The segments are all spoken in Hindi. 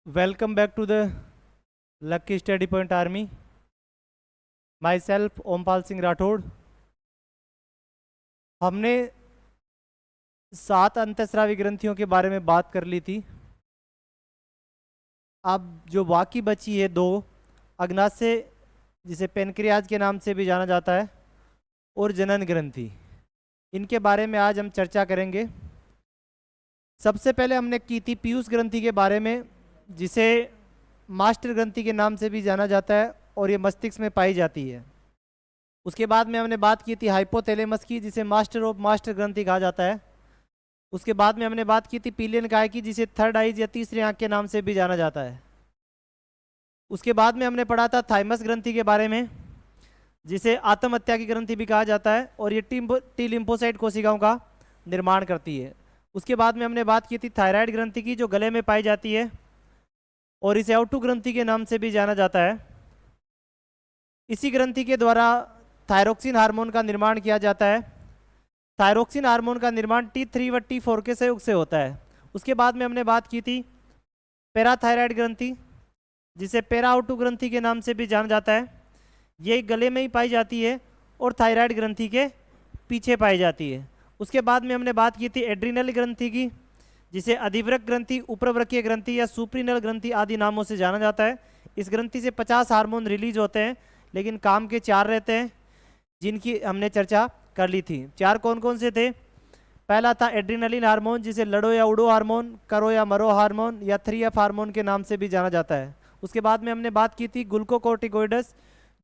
Welcome back to the Lucky Study Point Army. Myself Ompal Singh Rathore. हमने 7 अंतःस्रावी ग्रंथियों के बारे में बात कर ली थी। अब जो बाकी बची है 2 अग्नाशय, जिसे पेनक्रियाज के नाम से भी जाना जाता है, और जनन ग्रंथि, इनके बारे में आज हम चर्चा करेंगे। सबसे पहले हमने की थी पीयूष ग्रंथि के बारे में, जिसे मास्टर ग्रंथि के नाम से भी जाना जाता है और ये मस्तिष्क में पाई जाती है। उसके बाद में हमने बात की थी हाइपोथैलेमस की, जिसे मास्टर ऑफ मास्टर ग्रंथि कहा जाता है। उसके बाद में हमने बात की थी पीलियन काय की, जिसे थर्ड आइज या तीसरी आंख के नाम से भी जाना जाता है। उसके बाद में हमने पढ़ा था थाइमस ग्रंथि के बारे में, जिसे आत्महत्या की ग्रंथि भी कहा जाता है, और ये टी लिम्फोसाइट कोशिकाओं का निर्माण करती है। उसके बाद में हमने बात की थी थायराइड ग्रंथि की, जो गले में पाई जाती है और इसे आउटू ग्रंथि के नाम से भी जाना जाता है। इसी ग्रंथि के द्वारा थायरोक्सिन हार्मोन का निर्माण किया जाता है। थायरोक्सिन हार्मोन का निर्माण T3 व T4 के सहयोग से होता है। उसके बाद में हमने बात की थी पैराथायराइड ग्रंथि, जिसे पैराआउटू ग्रंथि के नाम से भी जाना जाता है। ये गले में ही पाई जाती है और थायराइड ग्रंथि के पीछे पाई जाती है। उसके बाद में हमने बात की थी एड्रिनल ग्रंथि की, जिसे अधिवृक्क ग्रंथि, उपरवृक्कीय ग्रंथि या सुप्रीनल ग्रंथि आदि नामों से जाना जाता है। इस ग्रंथि से 50 हार्मोन रिलीज होते हैं, लेकिन काम के 4 रहते हैं, जिनकी हमने चर्चा कर ली थी। 4 कौन कौन से थे? पहला था एड्रिनलिन हार्मोन, जिसे लड़ो या उड़ो हार्मोन, करो या मरो हार्मोन या 3F हार्मोन के नाम से भी जाना जाता है। उसके बाद में हमने बात की थी ग्लूकोकोर्टिकोइड्स,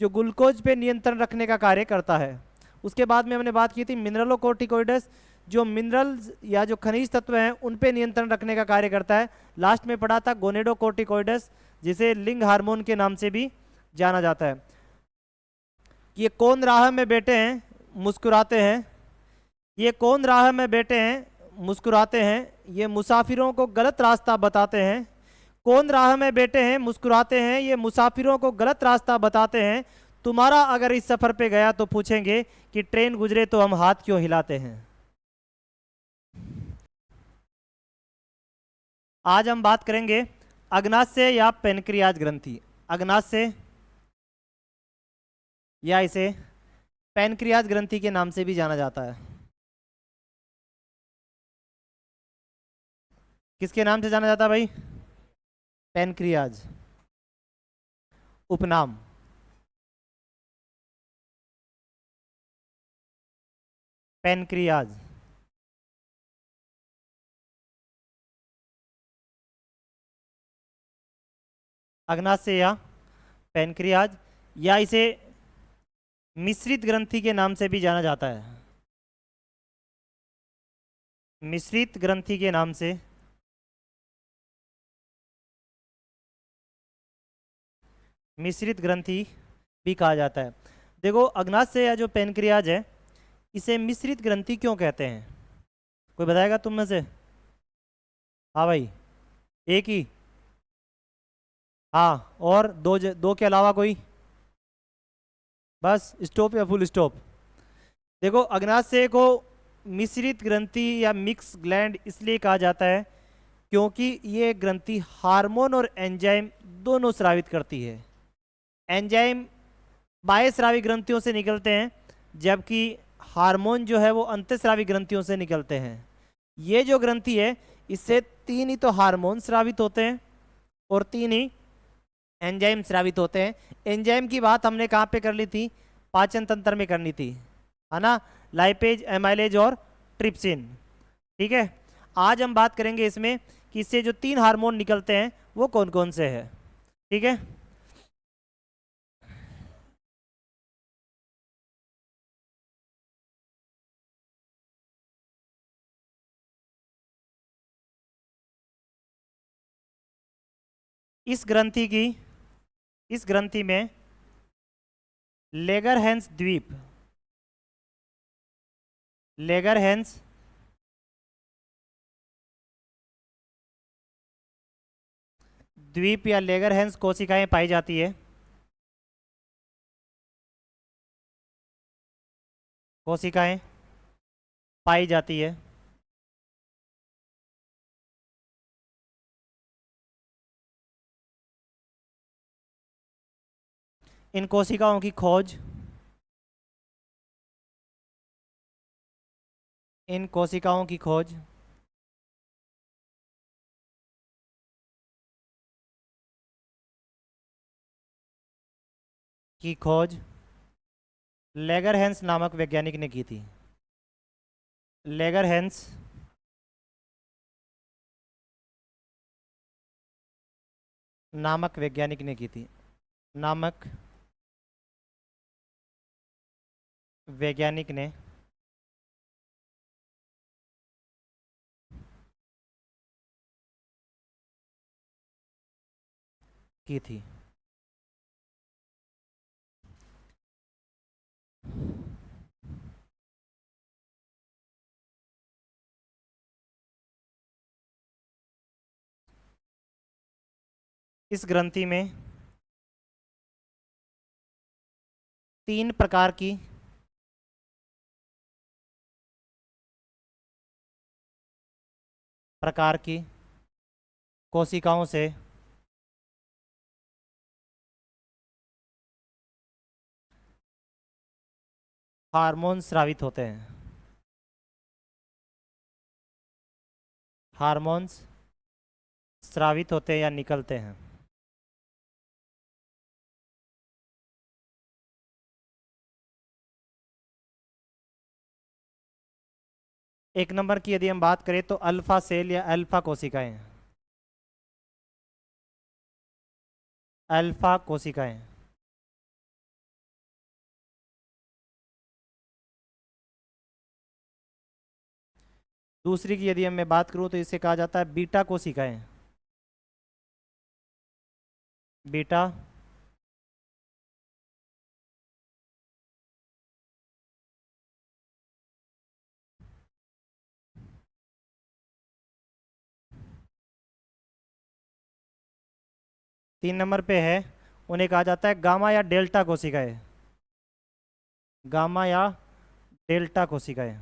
जो ग्लूकोज पे नियंत्रण रखने का कार्य करता है। उसके बाद में हमने बात की थी मिनरलोकोर्टिकोइड्स, जो मिनरल्स या जो खनिज तत्व हैं उन पे नियंत्रण रखने का कार्य करता है। लास्ट में पढ़ा था गोनेडोकोर्टिकोइड्स, जिसे लिंग हार्मोन के नाम से भी जाना जाता है। ये कौन राह में बैठे हैं मुस्कुराते हैं, ये कौन राह में बैठे हैं मुस्कुराते हैं, ये मुसाफिरों को गलत रास्ता बताते हैं। कौन राह में बैठे हैं मुस्कुराते हैं, ये मुसाफिरों को गलत रास्ता बताते हैं। तुम्हारा अगर इस सफर पे गया तो पूछेंगे कि ट्रेन गुजरे तो हम हाथ क्यों हिलाते हैं। आज हम बात करेंगे अग्नाशय या पेनक्रियाज ग्रंथि। अग्नाशय या इसे पेनक्रियाज ग्रंथि के नाम से भी जाना जाता है। किसके नाम से जाना जाता है भाई? पेनक्रियाज उपनाम। पेनक्रियाज अग्नाशय या पेनक्रियाज, या इसे मिश्रित ग्रंथि के नाम से भी जाना जाता है। मिश्रित ग्रंथि के नाम से मिश्रित ग्रंथि भी कहा जाता है। देखो, अग्नाशय या जो पेनक्रियाज है, इसे मिश्रित ग्रंथि क्यों कहते हैं? कोई बताएगा तुम में से? हाँ भाई, एक ही? हाँ, और दो के अलावा कोई? बस स्टॉप या फुल स्टॉप? देखो, अग्नाशय को मिश्रित ग्रंथि या मिक्स ग्लैंड इसलिए कहा जाता है क्योंकि ये ग्रंथि हार्मोन और एंजाइम दोनों स्रावित करती है। एंजाइम बाह्यस्रावी ग्रंथियों से निकलते हैं, जबकि हार्मोन जो है वो अंतःस्रावी ग्रंथियों से निकलते हैं। ये जो ग्रंथि है, इससे 3 ही तो हार्मोन स्रावित होते हैं और 3 ही एंजाइम स्रावित होते हैं। एंजाइम की बात हमने कहाँ पे कर ली थी? पाचन तंत्र में करनी थी, है ना? लाइपेज, एमाइलेज और ट्रिप्सिन। ठीक है, आज हम बात करेंगे इसमें कि इससे जो 3 हार्मोन निकलते हैं वो कौन कौन से हैं। ठीक है, इस ग्रंथि में लेगरहैंस द्वीप, लेगरहैंस द्वीप या लेगरहैंस कोशिकाएं पाई जाती है। कोशिकाएं पाई जाती है। इन कोशिकाओं की खोज, इन कोशिकाओं की खोज की खोज लेगरहैंस नामक वैज्ञानिक ने की थी। लेगरहैंस नामक वैज्ञानिक ने की थी। नामक वैज्ञानिक ने की थी। इस ग्रंथि में 3 प्रकार की कोशिकाओं से हार्मोन स्रावित होते हैं। हार्मोन्स स्रावित होते हैं या निकलते हैं। एक नंबर की यदि हम बात करें तो अल्फा सेल या अल्फा कोशिकाएं। अल्फा कोशिकाएं। दूसरी की यदि मैं बात करूं तो इसे कहा जाता है बीटा कोशिकाएं। बीटा तीन नंबर पे है, उन्हें कहा जाता है गामा या डेल्टा कोशिकाएं। गामा या डेल्टा कोशिकाएं।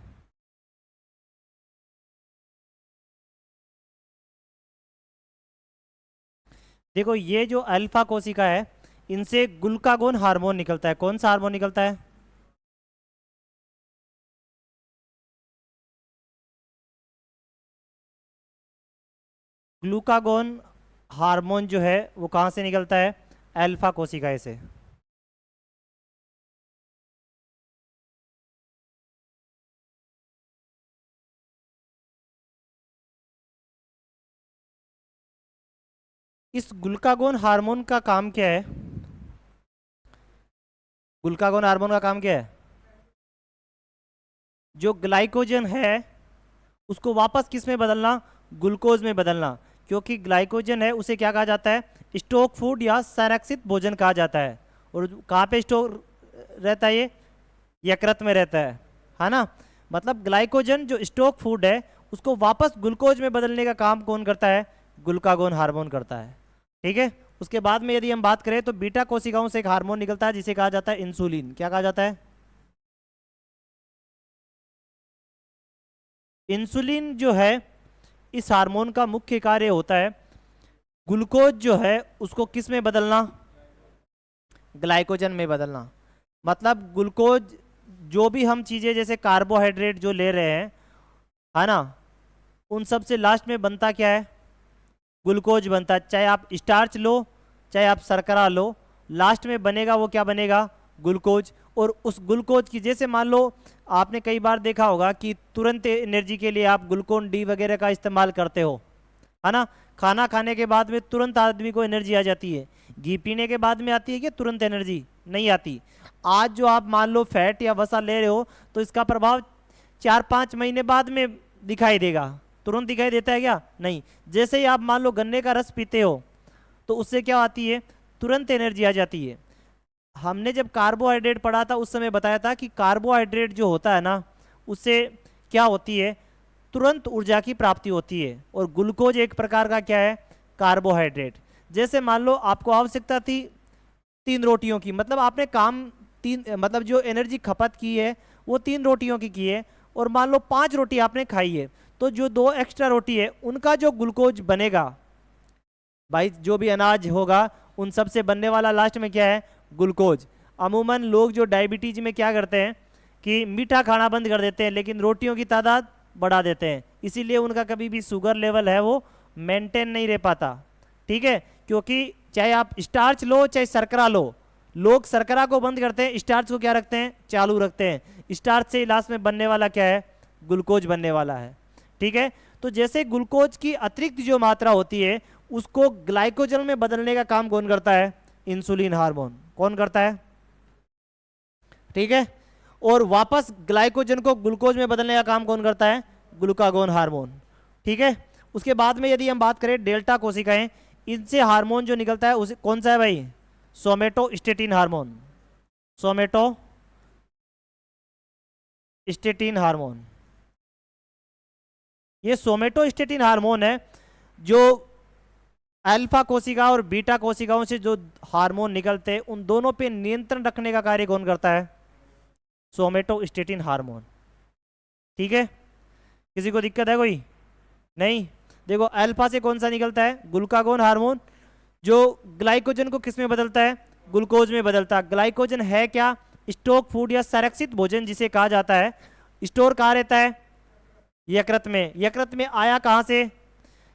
देखो ये जो अल्फा कोशिका है, इनसे ग्लूकागोन हार्मोन निकलता है। कौन सा हार्मोन निकलता है? ग्लूकागोन हार्मोन जो है वो कहाँ से निकलता है? अल्फा कोशिकाएं से। इस ग्लूकागोन हार्मोन का काम क्या है? ग्लूकागोन हार्मोन का काम क्या है? जो ग्लाइकोजन है उसको वापस किस में बदलना? ग्लूकोज में बदलना। क्योंकि ग्लाइकोजन है उसे क्या कहा जाता है? स्टॉक फूड या संरक्षित भोजन कहा जाता है। और कहाँ पे स्टोर रहता है? ये यकृत में रहता है ना। मतलब ग्लाइकोजन जो स्टॉक फूड है उसको वापस ग्लूकोज में बदलने का काम कौन करता है? ग्लूकागोन हार्मोन करता है। ठीक है। उसके बाद में यदि हम बात करें तो बीटा कोशिकाओं से एक हार्मोन निकलता है जिसे कहा जाता है इंसुलिन। क्या कहा जाता है? इंसुलिन जो है, इस हार्मोन का मुख्य कार्य होता है ग्लूकोज जो है उसको किस में बदलना? ग्लाइकोजन में बदलना। मतलब ग्लूकोज जो भी हम चीज़ें जैसे कार्बोहाइड्रेट जो ले रहे हैं है ना, उन सब से लास्ट में बनता क्या है? ग्लूकोज बनता है। चाहे आप स्टार्च लो चाहे आप शर्करा लो, लास्ट में बनेगा वो क्या बनेगा? ग्लूकोज। और उस ग्लूकोज की जैसे मान लो आपने कई बार देखा होगा कि तुरंत एनर्जी के लिए आप ग्लूकोन डी वगैरह का इस्तेमाल करते हो है ना। खाना खाने के बाद में तुरंत आदमी को एनर्जी आ जाती है। घी पीने के बाद में आती है कि तुरंत एनर्जी नहीं आती। आज जो आप मान लो फैट या वसा ले रहे हो तो इसका प्रभाव 4-5 महीने बाद में दिखाई देगा। तुरंत दिखाई देता है क्या? नहीं। जैसे ही आप मान लो गन्ने का रस पीते हो तो उससे क्या आती है? तुरंत एनर्जी आ जाती है। हमने जब कार्बोहाइड्रेट पढ़ा था उस समय बताया था कि कार्बोहाइड्रेट जो होता है ना उससे क्या होती है? तुरंत ऊर्जा की प्राप्ति होती है। और ग्लूकोज एक प्रकार का क्या है? कार्बोहाइड्रेट। जैसे मान लो आपको आवश्यकता थी 3 रोटियों की, मतलब आपने काम मतलब जो एनर्जी खपत की है वो 3 रोटियों की है, और मान लो 5 रोटी आपने खाई है, तो जो 2 एक्स्ट्रा रोटी है उनका जो ग्लूकोज बनेगा, भाई जो भी अनाज होगा उन सब से बनने वाला लास्ट में क्या है? ग्लूकोज। अमूमन लोग जो डायबिटीज में क्या करते हैं कि मीठा खाना बंद कर देते हैं लेकिन रोटियों की तादाद बढ़ा देते हैं, इसीलिए उनका कभी भी शुगर लेवल है वो मेंटेन नहीं रह पाता। ठीक है, क्योंकि चाहे आप स्टार्च लो चाहे शर्करा लो, लोग शर्करा को बंद करते हैं, स्टार्च को क्या रखते हैं, चालू रखते हैं। स्टार्च से लास्ट में बनने वाला क्या है, ग्लूकोज बनने वाला है। ठीक है, तो जैसे ग्लूकोज की अतिरिक्त जो मात्रा होती है उसको ग्लाइकोजन में बदलने का काम कौन करता है, इंसुलिन हार्मोन। कौन करता है, ठीक है, और वापस ग्लाइकोजन को ग्लूकोज में बदलने का काम कौन करता है, ग्लूकागोन हार्मोन। ठीक है, उसके बाद में यदि हम बात करें डेल्टा कोशिकाएं, इनसे हार्मोन जो निकलता है उसे कौन सा है भाई, सोमेटोस्टेटिन हार्मोन। सोमेटोस्टेटिन हार्मोन, ये सोमेटोस्टेटिन हार्मोन है जो अल्फा कोशिका और बीटा कोशिकाओं से जो हार्मोन निकलते हैं उन दोनों पे नियंत्रण रखने का कार्य कौन करता है, सोमेटोस्टेटिन हार्मोन। ठीक है, किसी को दिक्कत है कोई, नहीं। देखो अल्फा से कौन सा निकलता है, ग्लूकागोन हार्मोन, जो ग्लाइकोजन को किस में बदलता है, ग्लूकोज में बदलता है। ग्लाइकोजन है क्या, स्टॉक फूड या संरक्षित भोजन जिसे कहा जाता है। स्टोर कहाँ रहता है, यकृत में। यकृत में आया कहाँ से,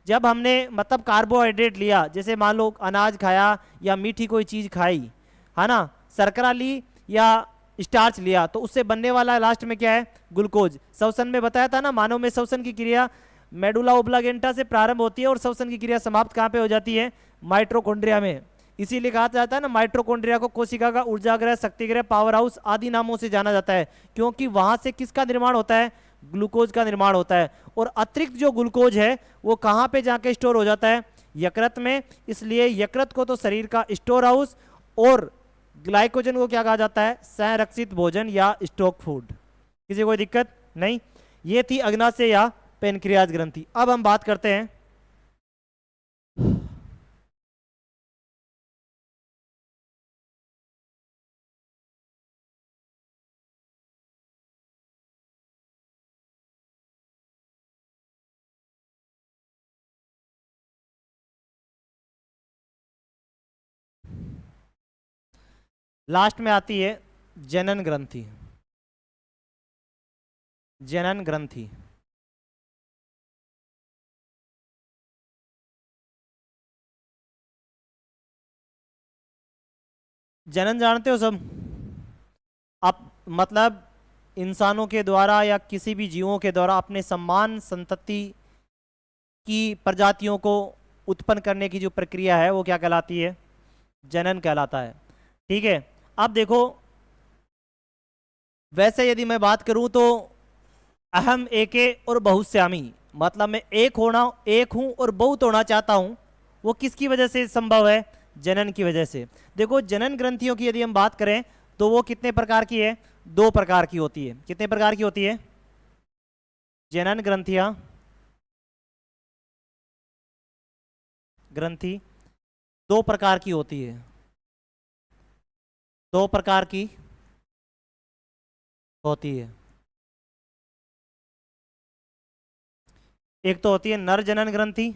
जब हमने मतलब कार्बोहाइड्रेट लिया, जैसे मान लो अनाज खाया या मीठी कोई चीज़ खाई है ना, शर्करा ली या स्टार्च लिया, तो उससे बनने वाला लास्ट में क्या है, ग्लूकोज। श्वसन में बताया था ना, मानव में श्वसन की क्रिया मेडुला ओब्लागेंटा से प्रारंभ होती है और श्वसन की क्रिया समाप्त कहाँ पे हो जाती है, माइट्रोकॉन्ड्रिया में। इसीलिए कहा जाता है ना, माइट्रोकॉन्ड्रिया को कोशिका का ऊर्जागृह, शक्तिगृह, पावर हाउस आदि नामों से जाना जाता है, क्योंकि वहां से किसका निर्माण होता है, ग्लूकोज का निर्माण होता है। और अतिरिक्त जो ग्लूकोज है वो कहाँ पे जाके स्टोर हो जाता है, यकृत में। इसलिए यकृत को तो शरीर का स्टोर हाउस और ग्लाइकोजन को क्या कहा जाता है, संरक्षित भोजन या स्टॉक फूड। किसी कोई दिक्कत नहीं। ये थी अग्नाशय या पेनक्रियाज ग्रंथि। अब हम बात करते हैं लास्ट में आती है जनन ग्रंथि। जनन ग्रंथि, जनन जानते हो सब आप, मतलब इंसानों के द्वारा या किसी भी जीवों के द्वारा अपने समान संतति की प्रजातियों को उत्पन्न करने की जो प्रक्रिया है वो क्या कहलाती है, जनन कहलाता है। ठीक है, अब देखो वैसे यदि मैं बात करूं तो अहम एके और बहुश्यामी, मतलब मैं एक हूं और बहुत होना चाहता हूं, वो किसकी वजह से संभव है, जनन की वजह से। देखो जनन ग्रंथियों की यदि हम बात करें तो वो कितने प्रकार की है, दो प्रकार की होती है। कितने प्रकार की होती है, जनन ग्रंथियां, ग्रंथि दो प्रकार की होती है, दो प्रकार की होती है। एक तो होती है नर जनन ग्रंथि,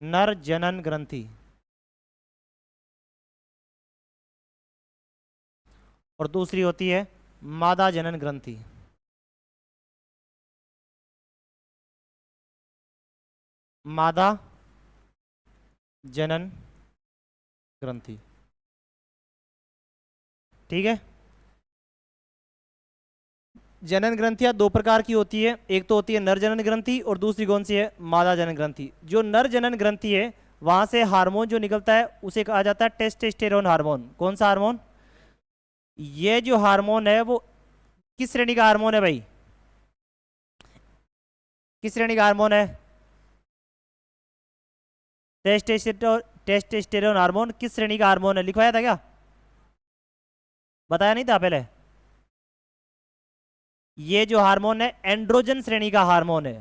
नर जनन ग्रंथि, और दूसरी होती है मादा जनन ग्रंथि। मादा जनन ग्रंथि, ठीक है। जनन ग्रंथियां दो प्रकार की होती है, एक तो होती है नर जनन ग्रंथि और दूसरी कौन सी है, मादा जनन ग्रंथि। जो नर जनन ग्रंथि है वहां से हार्मोन जो निकलता है उसे कहा जाता है टेस्टोस्टेरोन हार्मोन। कौन सा हार्मोन, ये जो हार्मोन है वो किस श्रेणी का हार्मोन है भाई, किस श्रेणी का हार्मोन है, टेस्टोस्टेरोन हार्मोन किस श्रेणी का हार्मोन है, लिखवाया था क्या, बताया नहीं था पहले। ये जो हार्मोन है एंड्रोजन श्रेणी का हार्मोन है।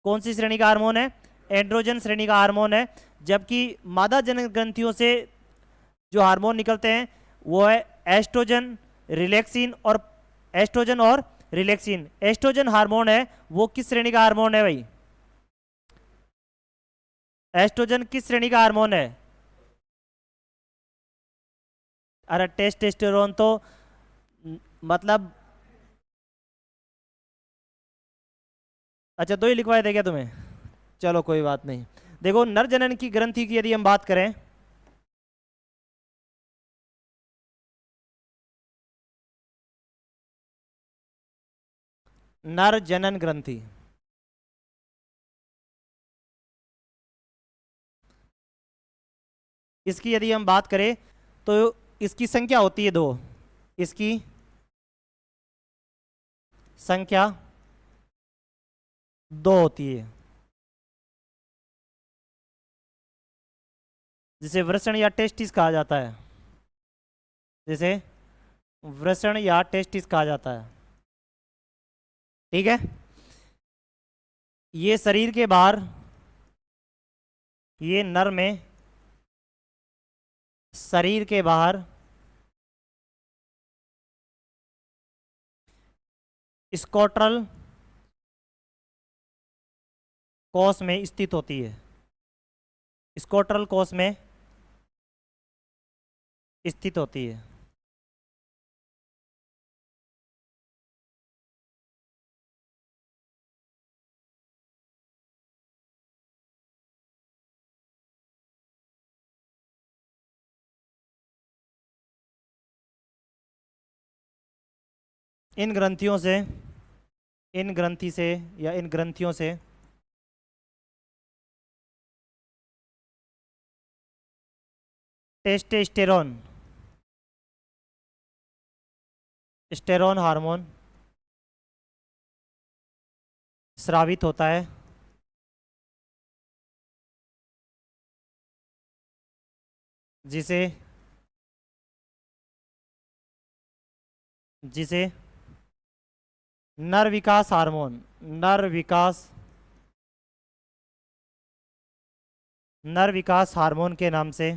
कौन सी श्रेणी का हार्मोन है, एंड्रोजन श्रेणी का हार्मोन है। जबकि मादा जनन ग्रंथियों से जो हार्मोन निकलते हैं वो है एस्ट्रोजन, रिलैक्सिन और एस्ट्रोजन और रिलैक्सिन। एस्ट्रोजन हार्मोन है वो किस श्रेणी का हार्मोन है भाई, एस्ट्रोजन किस श्रेणी का हार्मोन है, अरे टेस्टोस्टेरोन तो मतलब, अच्छा दो ही लिखवाए थे क्या तुम्हें? चलो कोई बात नहीं। देखो नर जनन की ग्रंथि की यदि हम बात करें, नर जनन ग्रंथि, इसकी यदि हम बात करें तो इसकी संख्या होती है दो। इसकी संख्या दो होती है, जिसे वृषण या टेस्टिस कहा जाता है, जिसे वृषण या टेस्टिस कहा जाता है। ठीक है, ये शरीर के बाहर, ये नर में शरीर के बाहर स्कोट्रल कोश में स्थित होती है, स्कोट्रल कोश में स्थित होती है। इन ग्रंथियों से, इन ग्रंथि से या इन ग्रंथियों से टेस्टोस्टेरोन, स्टेरोन हार्मोन स्रावित होता है, जिसे जिसे नर विकास हार्मोन, नर विकास हार्मोन के नाम से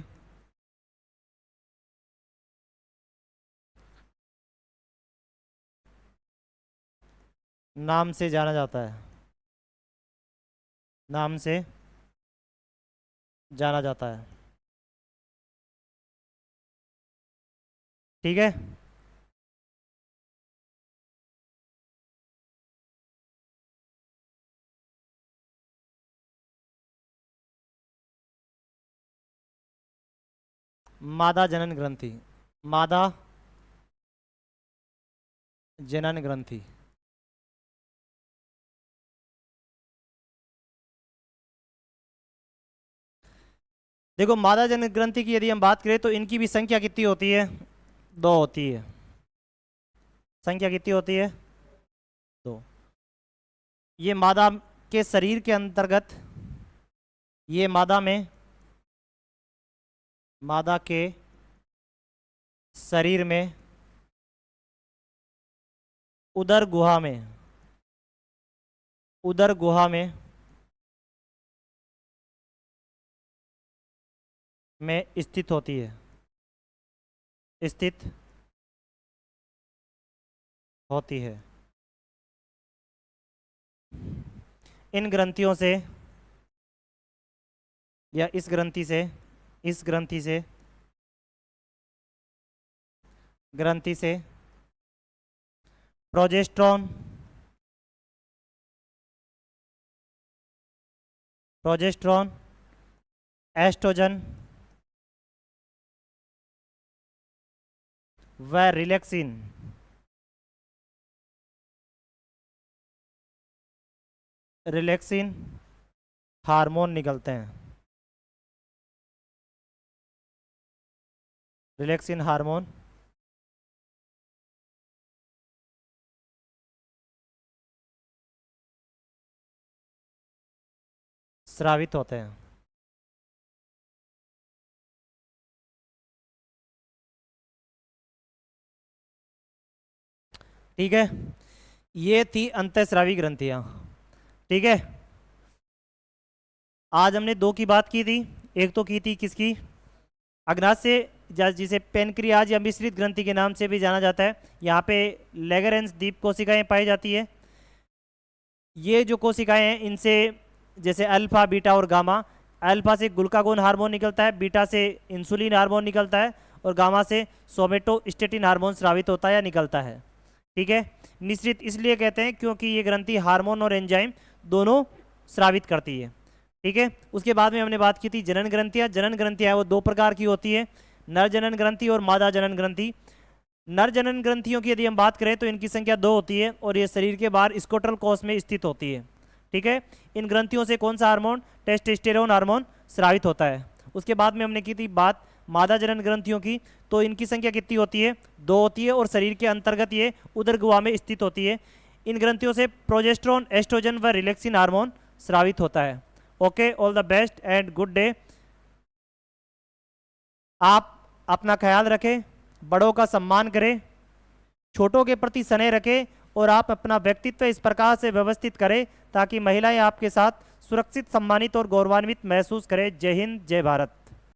जाना जाता है, नाम से जाना जाता है। ठीक है, मादा जनन ग्रंथि, मादा जनन ग्रंथि, देखो मादा जनन ग्रंथि की यदि हम बात करें तो इनकी भी संख्या कितनी होती है? दो होती है। संख्या कितनी होती है? दो। ये मादा के शरीर के अंतर्गत, ये मादा में, मादा के शरीर में उदर गुहा में, उदर गुहा में स्थित होती है, स्थित होती है। इन ग्रंथियों से या इस ग्रंथि से, इस ग्रंथि से, ग्रंथि से प्रोजेस्ट्रॉन, प्रोजेस्ट्रॉन, एस्ट्रोजन व रिलैक्सिन, रिलैक्सिन हार्मोन निकलते हैं, रिलैक्सिन हार्मोन स्रावित होते हैं। ठीक है, ये थी अंतःस्रावी ग्रंथियां। ठीक है, आज हमने दो की बात की थी। एक तो की थी किसकी? अग्नाशय, जिसे पेनक्रियाज या मिश्रित ग्रंथि के नाम से भी जाना जाता है। यहाँ पे लेगरेंस द्वीप कोशिकाएं पाई जाती है। ये जो कोशिकाएं हैं इनसे, जैसे अल्फा, बीटा और गामा, अल्फा से ग्लूकागोन हार्मोन निकलता है, बीटा से इंसुलिन हार्मोन निकलता है और गामा से सोमेटोस्टेटिन हार्मोन स्रावित होता है या निकलता है। ठीक है, निश्रित इसलिए कहते हैं क्योंकि ये ग्रंथि हार्मोन और एंजाइम दोनों स्रावित करती है। ठीक है, उसके बाद में हमने बात की थी जनन ग्रंथियाँ। जनन ग्रंथियाँ वो दो प्रकार की होती है, नर जनन ग्रंथि और मादा जनन ग्रंथि। नर जनन ग्रंथियों की यदि हम बात करें तो इनकी संख्या 2 होती है और ये शरीर के बाहर स्कोटल कोश में स्थित होती है। ठीक है, इन ग्रंथियों से कौन सा हार्मोन, टेस्टोस्टेरोन हार्मोन स्रावित होता है। उसके बाद में हमने की थी बात मादा जनन ग्रंथियों की, तो इनकी संख्या कितनी होती है, 2 होती है और शरीर के अंतर्गत ये उदर गुहा में स्थित होती है। इन ग्रंथियों से प्रोजेस्टेरोन, एस्ट्रोजन व रिलैक्सिन हार्मोन स्रावित होता है। Okay, all the best and good day. आप अपना ख्याल रखें, बड़ों का सम्मान करें, छोटों के प्रति स्नेह रखें और आप अपना व्यक्तित्व इस प्रकार से व्यवस्थित करें ताकि महिलाएं आपके साथ सुरक्षित, सम्मानित और गौरवान्वित महसूस करें। जय हिंद, जय भारत।